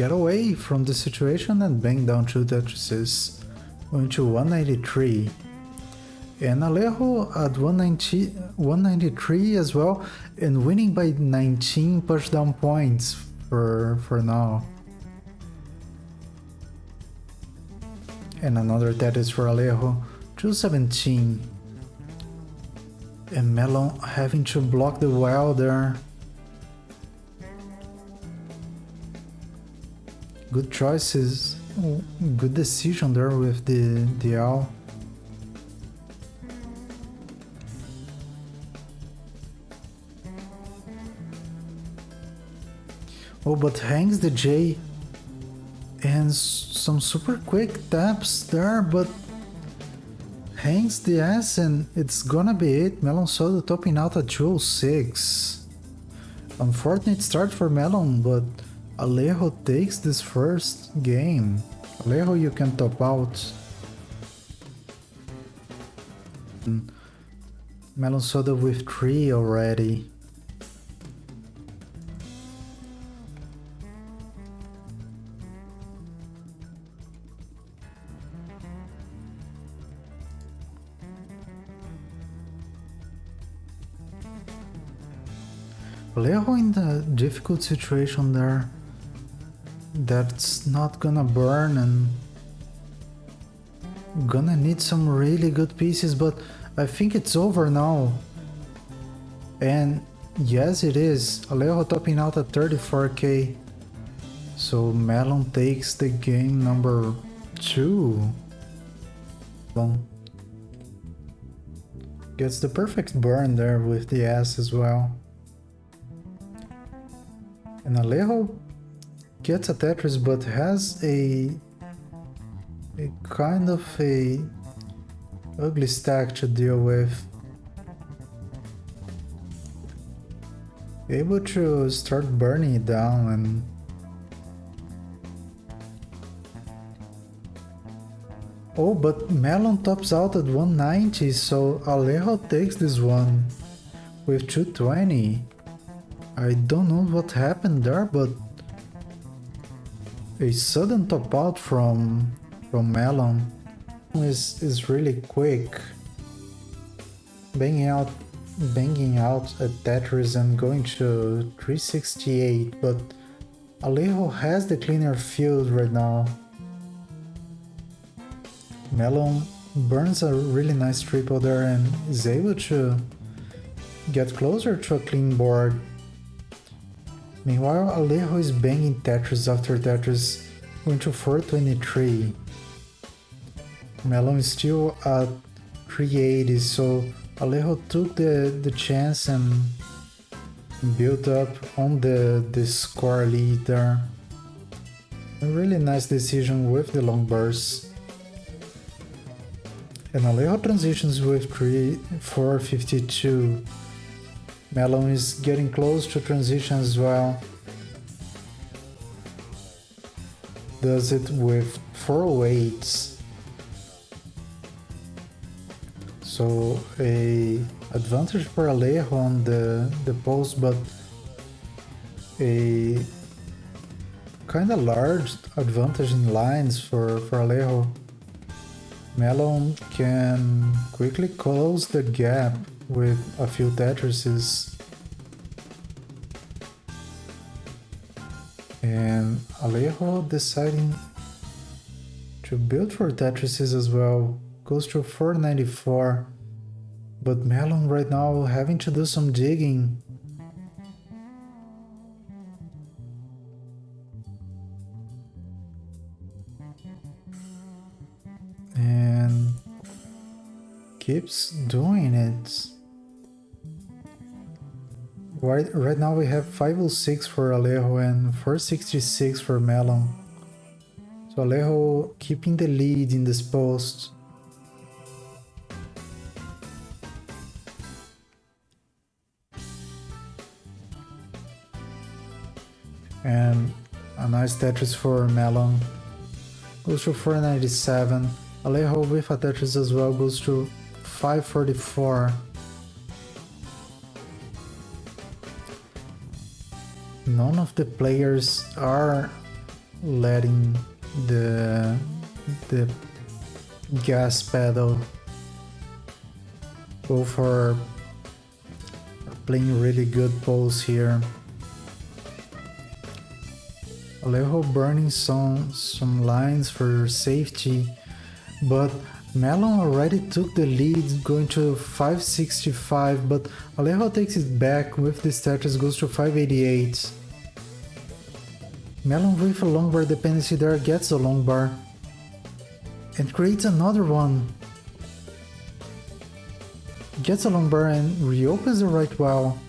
get away from the situation and bang down 2 Tetrises, going to 193. And Alejo at 193 as well, and winning by 19 pushdown points for now. And another Tetris for Alejo, 217. And Melon having to block the well there. Good choices, good decision there with the L. Oh, but hangs the J and some super quick taps there, but hangs the S and it's gonna be it. Melon Soda topping out at 206. Unfortunate start for Melon, but Alejo takes this first game. Alejo, you can top out. Melon Soda with 3 already. Alejo in the difficult situation there. That's not gonna burn and gonna need some really good pieces, but I think it's over now. And yes, it is. Alejo topping out at 34k. So Melon takes the game number 2. Gets the perfect burn there with the S as well. And Alejo gets a Tetris, but has a kind of a ugly stack to deal with. Able to start burning it down and oh, but Melon tops out at 190, so Alejo takes this one with 220. I don't know what happened there, but a sudden top out from Melon is really quick. Banging out a Tetris and going to 368, but Alejo has the cleaner field right now. Melon burns a really nice triple there and is able to get closer to a clean board. Meanwhile, Alejo is banging Tetris after Tetris, going to 423. Melon is still at 380, so Alejo took the chance and built up on the score lead there. A really nice decision with the long burst. And Alejo transitions with 452. Melon is getting close to transition as well. Does it with 408s. So a advantage for Alejo on the post, but a kind of large advantage in lines for Alejo. Melon can quickly close the gap with a few Tetrises. And Alejo deciding to build for Tetrises as well. Goes to 494. But Melon right now having to do some digging. And keeps doing it. Right now we have 506 for Alejo and 466 for Melon. So Alejo keeping the lead in this post. And a nice Tetris for Melon. Goes to 497. Alejo with a Tetris as well goes to 544. None of the players are letting the gas pedal both are playing really good pulls here. Alejo burning some lines for safety, but Melon already took the lead going to 565, but Alejo takes it back with the Tetris, goes to 588. Melon with a long bar dependency there gets a long bar and creates another one. Gets a long bar and reopens the right well.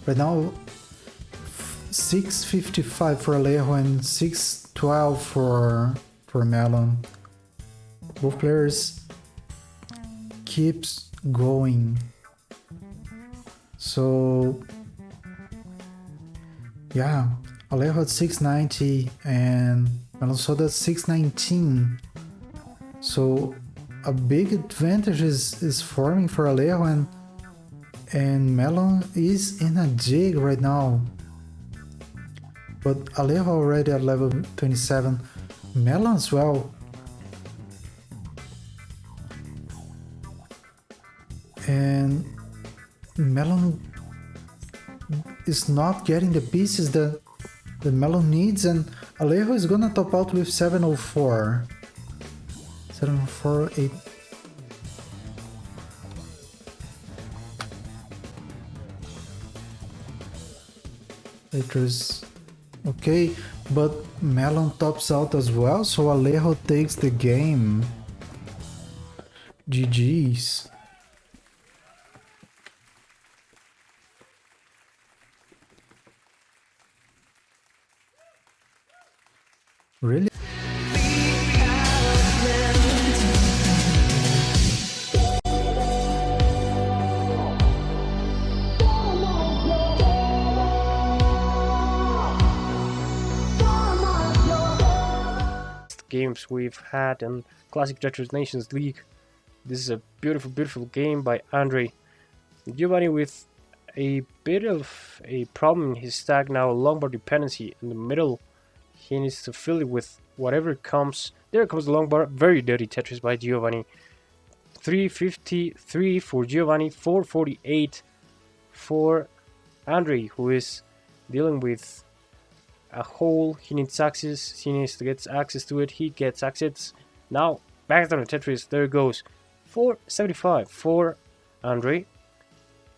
Right now 655 for Alejo and 612 for Melon. Both players keeps going. So yeah, Alejo at 690 and Melon Soda at 619. So a big advantage is forming for Alejo, and Melon is in a jig right now. But Alejo already at level 27, Melon as well. And Melon is not getting the pieces that the Melon needs, and Alejo is gonna top out with 704. 704, 8. Tetris. Okay, but Melon tops out as well, so Alejo takes the game. GG's. Really? Games we've had in Classic Tetris Nations League. This is a beautiful game by Andre. Giovanni with a bit of a problem in his stack now, long bar dependency in the middle. He needs to fill it with whatever comes. There comes the long bar, very dirty Tetris by Giovanni. 353 for Giovanni, 448 for Andre, who is dealing with a hole. He needs access. He needs to get access to it. He gets access. Now back down to Tetris. There it goes. 475 for Andre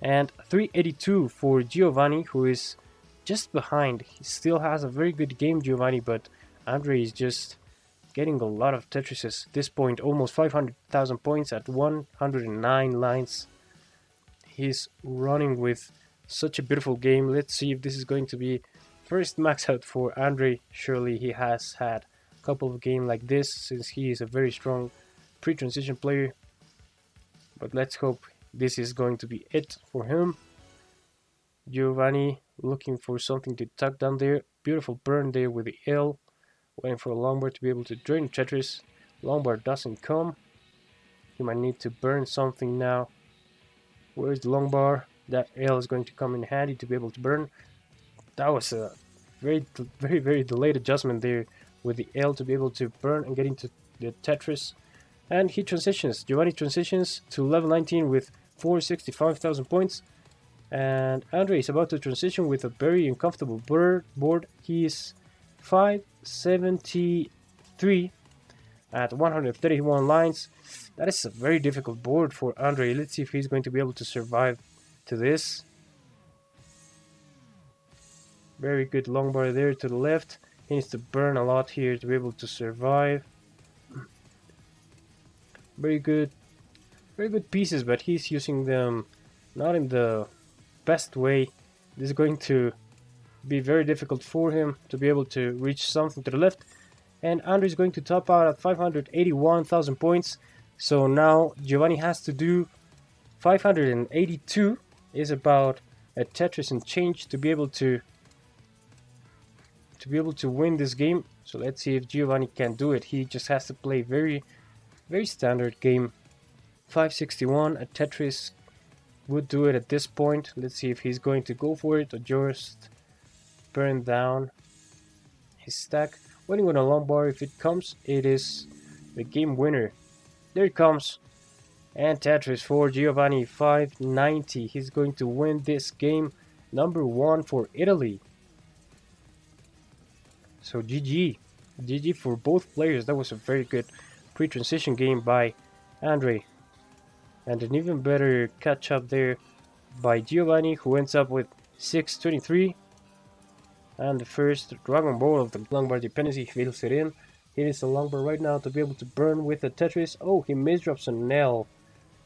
and 382 for Giovanni, who is just behind. He still has a very good game, Giovanni, but Andre is just getting a lot of Tetrises. At this point, almost 500,000 points at 109 lines. He's running with such a beautiful game. Let's see if this is going to be first max out for Andre. Surely he has had a couple of games like this since he is a very strong pre-transition player. But let's hope this is going to be it for him. Giovanni looking for something to tuck down there. Beautiful burn there with the L. Waiting for a longbar to be able to drain Tetris. Longbar doesn't come. He might need to burn something now. Where's the longbar? That L is going to come in handy to be able to burn. That was a very delayed adjustment there with the L to be able to burn and get into the Tetris. And he transitions. Giovanni transitions to level 19 with 465,000 points. And Andre is about to transition with a very uncomfortable board. He is 573 at 131 lines. That is a very difficult board for Andre. Let's see if he's going to be able to survive to this. Very good long bar there to the left. He needs to burn a lot here to be able to survive. Very good pieces, but he's using them not in the best way. This is going to be very difficult for him to be able to reach something to the left. And Andre is going to top out at 581,000 points. So now Giovanni has to do 582, is about a Tetris and change to be able to win this game. So let's see if Giovanni can do it. He just has to play very standard game. 561 at Tetris would do it at this point. Let's see if he's going to go for it or just burn down his stack, waiting on a long bar. If it comes, it is the game winner. There it comes. And Tetris for Giovanni, 590. He's going to win this game. Number 1 for Italy. So GG. GG for both players. That was a very good pre-transition game by Andre. And an even better catch up there by Giovanni, who ends up with 623. And the first Dragon Ball of the Longbar dependency fills it in. He needs a Longbar right now to be able to burn with the Tetris. Oh, he misdrops an L.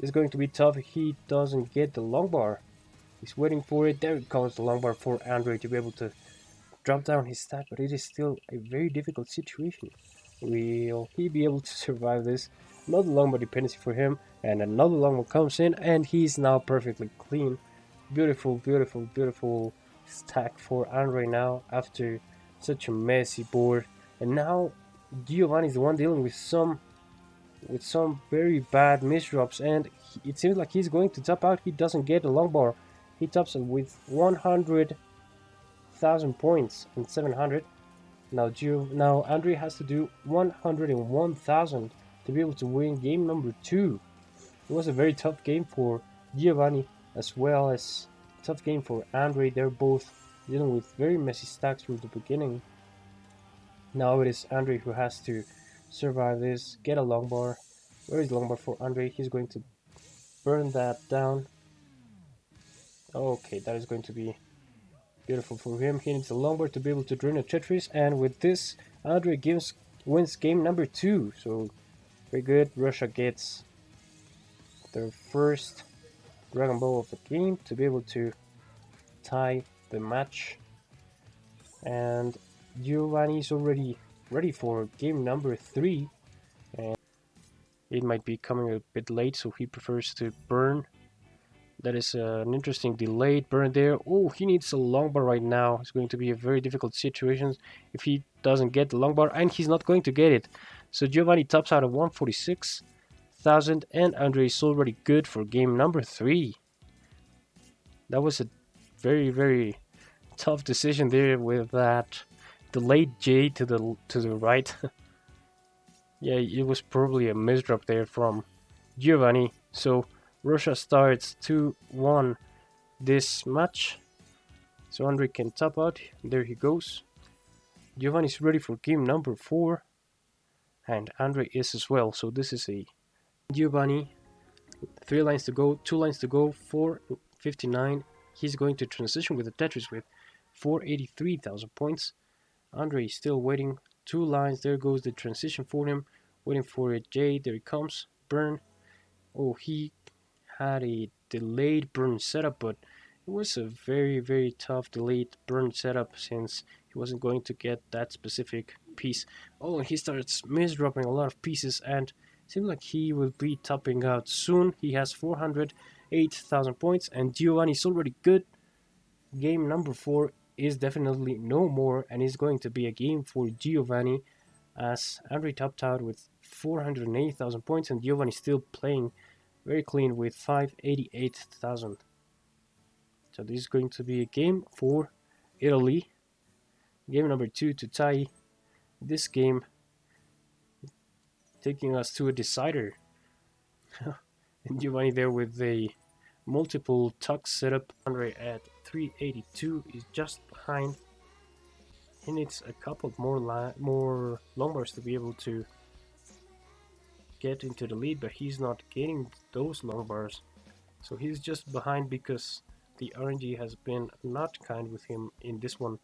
It's going to be tough if he doesn't get the Longbar. He's waiting for it. There it comes, the Longbar for Andre to be able to drop down his stat, but it is still a very difficult situation. Will he be able to survive this? Another Longbar dependency for him, and another Longbar comes in, and he's now perfectly clean. Beautiful, beautiful, beautiful stack for Andre now after such a messy board. And now Giovanni is the one dealing with some very bad misdrops, and it seems like he's going to top out. He doesn't get a long bar. He tops it with 100,000 points and 700. Now Andre has to do 101,000 to be able to win game number 2. It was a very tough game for Giovanni as well as tough game for Andre. They're both dealing with very messy stacks from the beginning. Now it is Andre who has to survive this, get a long bar. Where is the long bar for Andre? He's going to burn that down. Okay, that is going to be beautiful for him. He needs a long bar to be able to drain a Tetris, and with this, Andre wins game number 2. So very good. Russia gets their first Dragon Ball of the game to be able to tie the match. And Giovanni is already ready for game number 3, and it might be coming a bit late, so he prefers to burn. That is an interesting delayed burn there. Oh, he needs a long bar right now. It's going to be a very difficult situation if he doesn't get the long bar, and he's not going to get it. So Giovanni tops out at 146,000, and Andre is already good for game number 3. That was a very, very tough decision there with that delayed J to the right. Yeah, it was probably a misdrop there from Giovanni. So Russia starts 2-1 this match. So Andre can top out. There he goes. Giovanni is ready for game number 4. And Andre is as well. So this is a Giovanni. 3 lines to go, 2 lines to go, 459. He's going to transition with the Tetris with 483,000 points. Andre is still waiting. 2 lines. There goes the transition for him. Waiting for a J. There it comes. Burn. Oh, he had a delayed burn setup, but it was a very, very tough delayed burn setup since he wasn't going to get that specific piece. Oh, and he starts misdropping a lot of pieces, and it seems like he will be topping out soon. He has 408,000 points, and Giovanni is already good. Game number 4 is definitely no more, and is going to be a game for Giovanni, as Andre topped out with 480,000 points, and Giovanni still playing very clean with 588,000. So this is going to be a game for Italy. Game number 2 to tie this game, taking us to a decider. And Giovanni there with a multiple tuck setup. Andre at 382 is just behind. He needs a couple more long bars to be able to get into the lead, but he's not getting those long bars. So he's just behind because the RNG has been not kind with him in this one.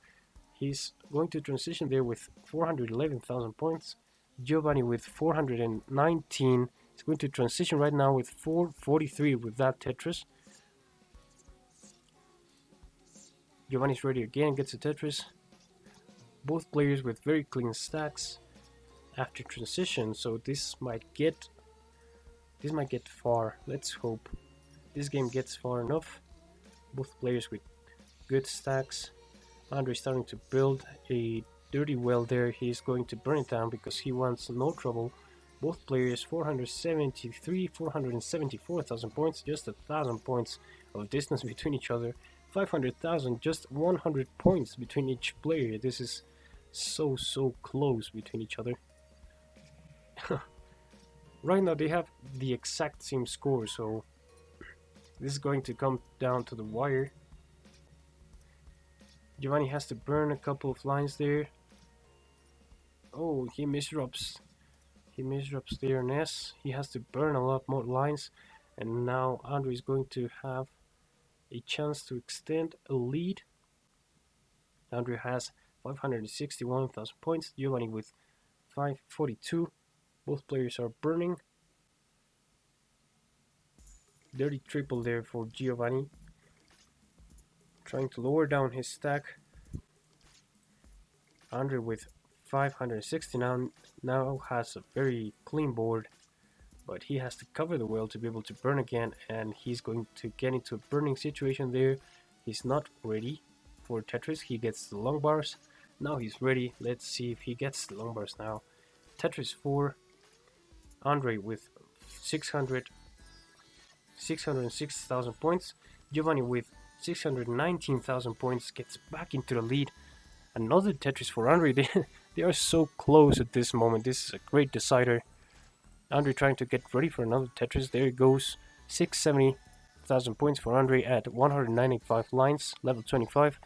He's going to transition there with 411,000 points. Giovanni with 419. He's going to transition right now with 443 with that Tetris. Giovanni's ready again, gets a Tetris. Both players with very clean stacks after transition, so this might get far. Let's hope this game gets far enough. Both players with good stacks. Andre starting to build a dirty well there. He's going to burn it down because he wants no trouble. Both players 474,000 points, just 1,000 points of distance between each other. 500,000, just 100 points between each player. This is so close between each other. Right now they have the exact same score, so this is going to come down to the wire. Giovanni has to burn a couple of lines there. Oh, he misdrops. He misdrops there on S. He has to burn a lot more lines. And now Andre is going to have a chance to extend a lead. Andre has 561,000 points. Giovanni with 542. Both players are burning. Dirty triple there for Giovanni. Trying to lower down his stack. Andre with 569 now has a very clean board, but he has to cover the wheel to be able to burn again, and he's going to get into a burning situation there. He's not ready for Tetris. He gets the long bars. Now he's ready. Let's see if he gets the long bars now. Tetris 4. Andre with 606,000 points. Giovanni with 619,000 points gets back into the lead. Another Tetris for Andre. They are so close at this moment. This is a great decider. Andre trying to get ready for another Tetris. There it goes. 670,000 points for Andre at 195 lines, level 25.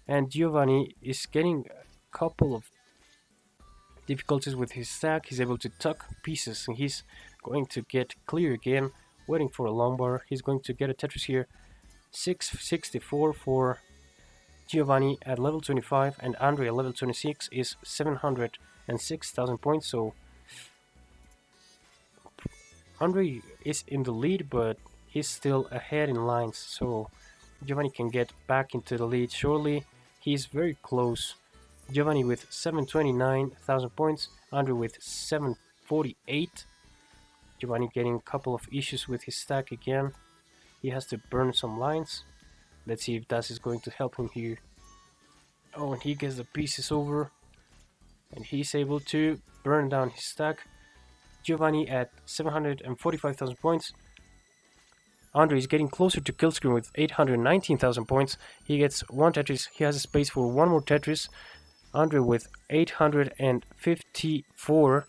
And Giovanni is getting a couple of difficulties with his stack. He's able to tuck pieces, and he's going to get clear again, waiting for a long bar. He's going to get a Tetris here. 664 for Giovanni at level 25, and Andre at level 26 is 706,000 points. So Andre is in the lead, but he's still ahead in lines. So Giovanni can get back into the lead shortly. He's very close. Giovanni with 729,000 points, Andre with 748. Giovanni getting a couple of issues with his stack again. He has to burn some lines. Let's see if that is going to help him here. Oh, and he gets the pieces over, and he's able to burn down his stack. Giovanni at 745,000 points. Andre is getting closer to kill screen with 819,000 points. He gets one Tetris. He has a space for one more Tetris. Andre with 854.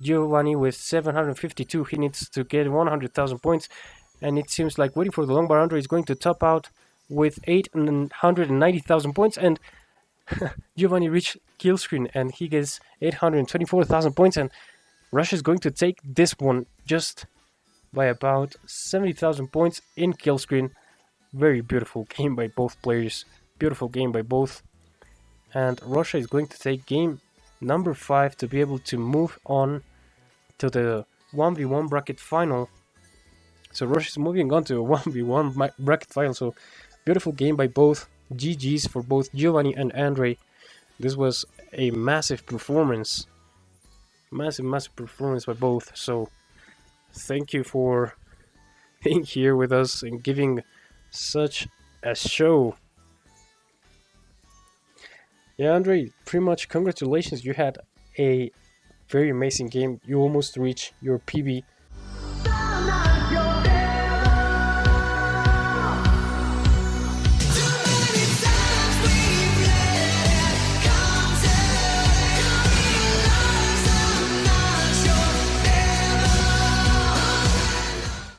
Giovanni with 752. He needs to get 100,000 points. And it seems like waiting for the long bar. Andre is going to top out with 890,000 points. And Giovanni reached kill screen and he gets 824,000 points. And Russia is going to take this one just by about 70,000 points in kill screen. Very beautiful game by both players. Beautiful game by both. And Russia is going to take game number 5 to be able to move on to the 1v1 bracket final. So Russia is moving on to a 1v1 bracket final. So beautiful game by both. GG's for both Giovanni and Andre. This was a massive performance. Massive performance by both. So thank you for being here with us and giving such a show. Yeah, Andre, pretty much congratulations. You had a very amazing game. You almost reached your PB